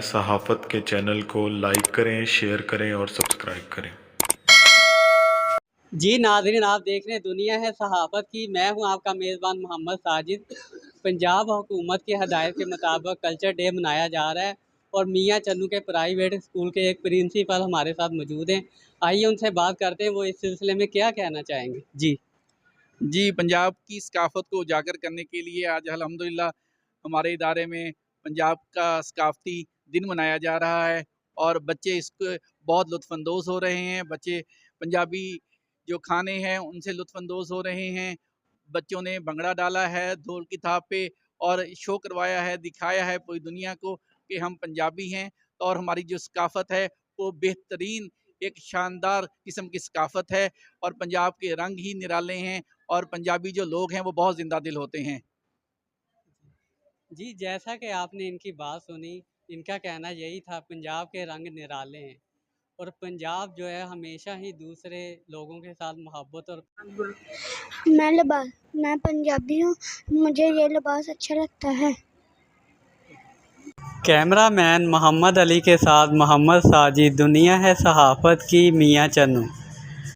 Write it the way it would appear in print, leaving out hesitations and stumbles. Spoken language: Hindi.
सहाफ़त के चैनल को लाइक करें, शेयर करें और सब्सक्राइब करें। जी नाज़रीन, आप देख रहे हैं दुनिया है सहाफ़त की। मैं हूं आपका मेज़बान मोहम्मद साजिद। पंजाब हुकूमत की हदायत के मुताबिक कल्चर डे मनाया जा रहा है और मियां चन्नू के प्राइवेट स्कूल के एक प्रिंसिपल हमारे साथ मौजूद हैं। आइए उनसे बात करते हैं, वो इस सिलसिले में क्या कहना चाहेंगे। जी, पंजाब की सकाफ़त को उजागर करने के लिए आज अल्हम्दुलिल्लाह हमारे इदारे में पंजाब का सकाफ़ती दिन मनाया जा रहा है और बच्चे इसको बहुत लुत्फ़अंदोज़ हो रहे हैं। बच्चे पंजाबी जो खाने हैं उनसे लुत्फ़अंदोज़ हो रहे हैं। बच्चों ने भंगड़ा डाला है ढोल की थाप पे और शो करवाया है, दिखाया है पूरी दुनिया को कि हम पंजाबी हैं और हमारी जो सकाफ़त है वो बेहतरीन एक शानदार किस्म की सकाफ़त है और पंजाब के रंग ही निराले हैं और पंजाबी जो लोग हैं वो बहुत ज़िंदा दिल होते हैं। जी, जैसा कि आपने इनकी बात सुनी, इनका कहना यही था पंजाब के रंग निराले हैं और पंजाब जो है हमेशा ही दूसरे लोगों के साथ मोहब्बत और मैं पंजाबी हूँ, मुझे ये लिबास अच्छा लगता है। कैमरामैन मोहम्मद अली के साथ मोहम्मद साजिद, दुनिया है सहाफ़त की, मियां चन्नू।